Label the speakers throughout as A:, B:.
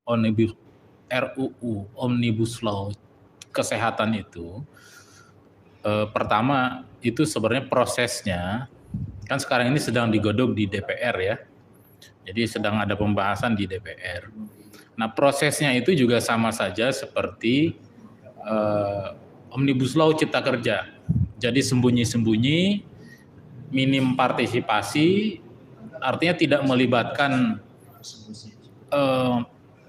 A: Omnibus RUU Omnibus Law kesehatan itu, pertama itu sebenarnya prosesnya kan sekarang ini sedang digodok di DPR ya. Jadi sedang ada pembahasan di DPR. Nah, prosesnya itu juga sama saja seperti Omnibus Law Cipta Kerja. Jadi sembunyi-sembunyi, minim partisipasi, artinya tidak melibatkan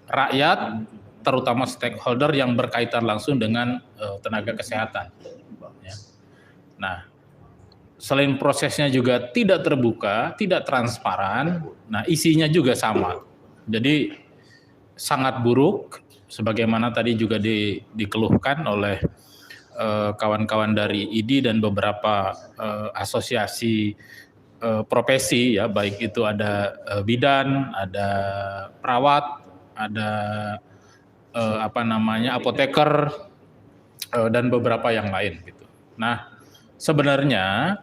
A: rakyat, terutama stakeholder yang berkaitan langsung dengan tenaga kesehatan. Ya. Nah, selain prosesnya juga tidak terbuka, tidak transparan, nah isinya juga sama. Jadi sangat buruk, sebagaimana tadi juga dikeluhkan oleh kawan-kawan dari IDI dan beberapa asosiasi profesi ya, baik itu ada bidan, ada perawat, ada apoteker dan beberapa yang lain gitu. Nah, sebenarnya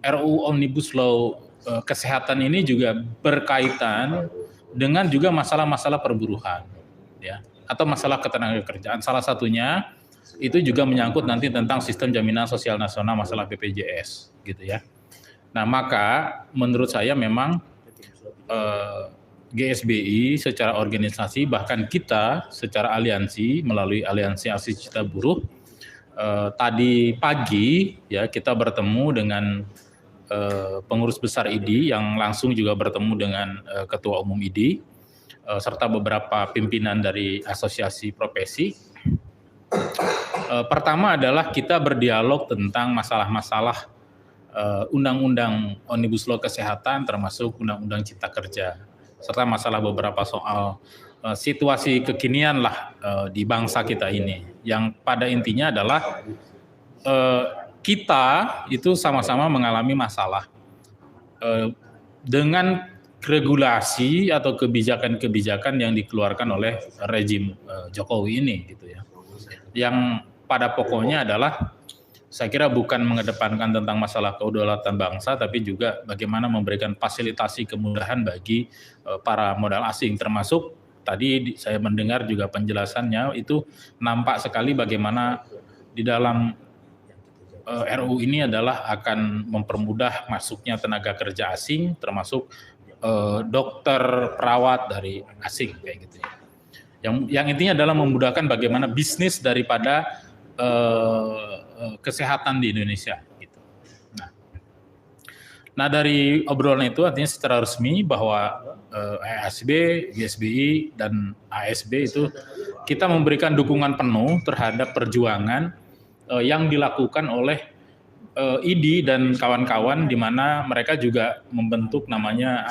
A: RUU Omnibus Law kesehatan ini juga berkaitan dengan juga masalah-masalah perburuhan ya, atau masalah ketenagakerjaan. Salah satunya itu juga menyangkut nanti tentang sistem jaminan sosial nasional, masalah BPJS gitu ya. Nah, maka menurut saya memang GSBI secara organisasi, bahkan kita secara aliansi melalui Aliansi Aksi Cita Buruh, tadi pagi ya kita bertemu dengan pengurus besar IDI yang langsung juga bertemu dengan Ketua Umum IDI serta beberapa pimpinan dari asosiasi profesi. Pertama adalah kita berdialog tentang masalah-masalah Undang-Undang Omnibus Law Kesehatan, termasuk Undang-Undang Cipta Kerja, serta masalah beberapa soal situasi kekinian lah di bangsa kita ini, yang pada intinya adalah kita itu sama-sama mengalami masalah dengan regulasi atau kebijakan-kebijakan yang dikeluarkan oleh rejim Jokowi ini gitu ya. Yang pada pokoknya adalah saya kira bukan mengedepankan tentang masalah kedaulatan bangsa, tapi juga bagaimana memberikan fasilitasi kemudahan bagi para modal asing, termasuk tadi saya mendengar juga penjelasannya itu nampak sekali bagaimana di dalam RUU ini adalah akan mempermudah masuknya tenaga kerja asing, termasuk dokter, perawat dari asing kayak gitu ya. Yang intinya adalah memudahkan bagaimana bisnis daripada kesehatan di Indonesia gitu. Nah dari obrolan itu artinya secara resmi bahwa ASB, GSBI dan ASB itu kita memberikan dukungan penuh terhadap perjuangan yang dilakukan oleh IDI dan kawan-kawan, di mana mereka juga membentuk namanya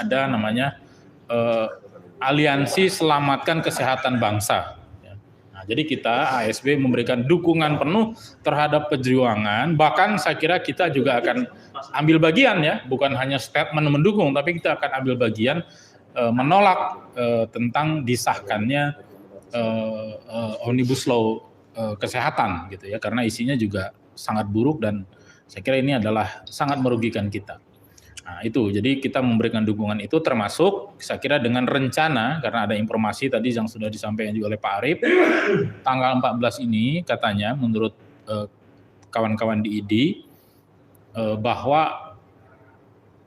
A: Aliansi Selamatkan Kesehatan Bangsa. Nah, jadi kita ASB memberikan dukungan penuh terhadap perjuangan, bahkan saya kira kita juga akan ambil bagian ya, bukan hanya statement mendukung, tapi kita akan ambil bagian menolak tentang disahkannya Omnibus Law kesehatan gitu ya, karena isinya juga sangat buruk dan saya kira ini adalah sangat merugikan kita. Nah itu, jadi kita memberikan dukungan itu, termasuk saya kira dengan rencana, karena ada informasi tadi yang sudah disampaikan juga oleh Pak Arief, tanggal 14 ini katanya menurut kawan-kawan di IDI bahwa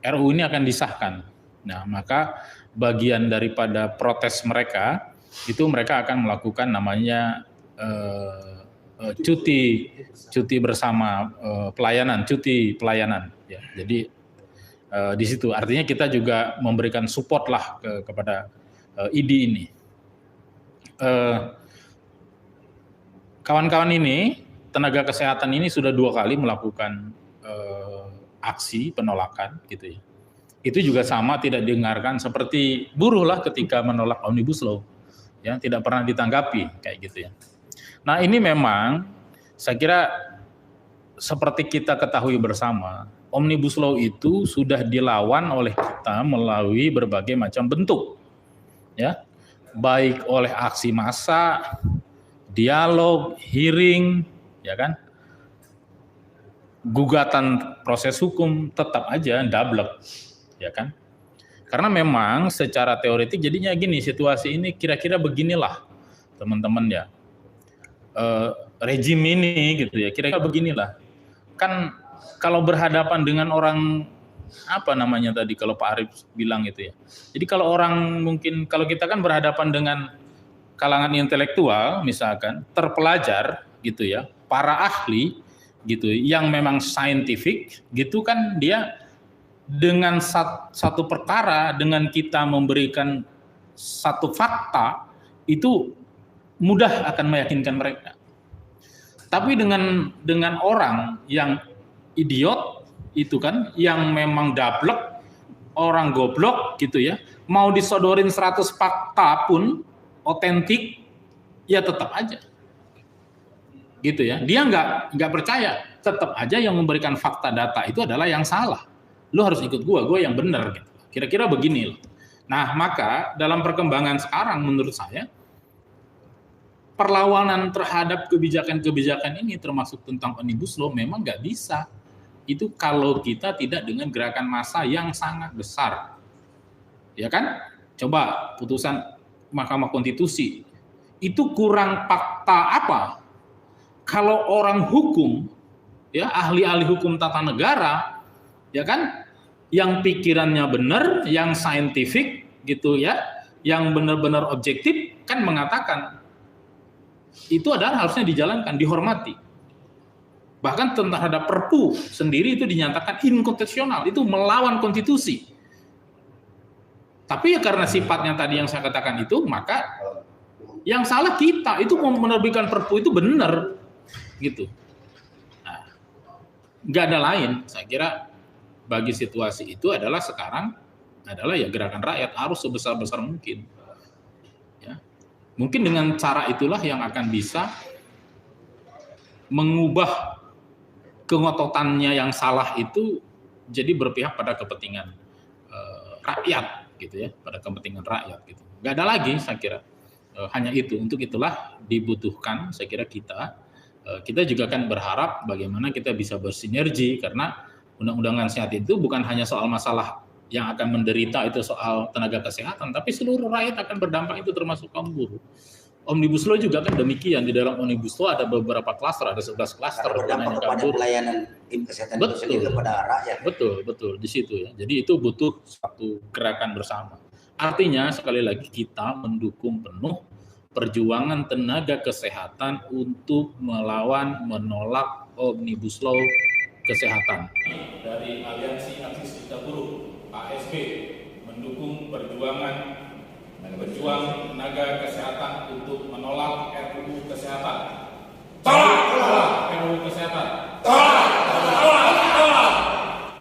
A: RUU ini akan disahkan. Nah maka bagian daripada protes mereka, itu mereka akan melakukan namanya cuti bersama cuti pelayanan ya. Jadi di situ artinya kita juga memberikan support lah kepada IDI ini. Kawan-kawan ini, tenaga kesehatan ini sudah 2 kali melakukan aksi penolakan gitu ya. Itu juga sama, tidak didengarkan, seperti buruh lah ketika menolak Omnibus Law ya, tidak pernah ditanggapi kayak gitu ya. Nah ini memang saya kira seperti kita ketahui bersama, Omnibus Law itu sudah dilawan oleh kita melalui berbagai macam bentuk, ya, baik oleh aksi massa, dialog, hearing, ya kan, gugatan proses hukum, tetap aja dablek, ya kan. Karena memang secara teoretik jadinya gini, situasi ini kira-kira beginilah teman-teman ya. Rejim ini gitu ya, kira-kira beginilah. Kan kalau berhadapan dengan orang apa namanya tadi kalau Pak Arief bilang itu ya. Jadi kalau orang mungkin kalau kita kan berhadapan dengan kalangan intelektual misalkan, terpelajar gitu ya, para ahli gitu yang memang scientific gitu kan dia dengan satu perkara, dengan kita memberikan satu fakta, itu mudah akan meyakinkan mereka. Tapi dengan orang yang idiot, itu kan, yang memang dablek, orang goblok gitu ya, mau disodorin 100 fakta pun, otentik, ya tetap aja. Gitu ya, dia nggak percaya, tetap aja yang memberikan fakta data itu adalah yang salah. Lu harus ikut gue yang benar gitu. Kira-kira begini loh. Nah, maka dalam perkembangan sekarang menurut saya perlawanan terhadap kebijakan-kebijakan ini termasuk tentang Omnibus Law memang nggak bisa. Itu kalau kita tidak dengan gerakan massa yang sangat besar. Ya kan? Coba putusan Mahkamah Konstitusi. Itu kurang fakta apa? Kalau orang hukum, ya ahli-ahli hukum tata negara, ya kan, yang pikirannya benar, yang saintifik gitu ya, yang benar-benar objektif kan mengatakan itu adalah harusnya dijalankan, dihormati. Bahkan terhadap Perpu sendiri itu dinyatakan inkonstitusional, itu melawan konstitusi. Tapi ya karena sifatnya tadi yang saya katakan itu, maka yang salah kita, itu mau menerbitkan Perpu itu benar gitu. Nah, nggak ada lain, saya kira bagi situasi itu adalah sekarang adalah ya gerakan rakyat harus sebesar-besar mungkin. Ya. Mungkin dengan cara itulah yang akan bisa mengubah kengototannya yang salah itu jadi berpihak pada kepentingan rakyat gitu ya, pada kepentingan rakyat gitu. Nggak ada lagi saya kira. Hanya itu, untuk itulah dibutuhkan saya kira kita juga kan berharap bagaimana kita bisa bersinergi, karena undang-undang sehat itu bukan hanya soal masalah yang akan menderita itu soal tenaga kesehatan, tapi seluruh rakyat akan berdampak itu termasuk kaum buruh. Omnibus Law juga kan demikian, di dalam Omnibus Law ada beberapa klaster, ada 11 klaster
B: berdampak kepada pelayanan kesehatan itu sendiri kepada rakyat.
A: Betul di situ ya. Jadi itu butuh suatu gerakan bersama. Artinya sekali lagi kita mendukung penuh perjuangan tenaga kesehatan untuk menolak Omnibus Law kesehatan. Dari Aliansi Aksi Serikat Buruh, ASB, mendukung perjuangan tenaga kesehatan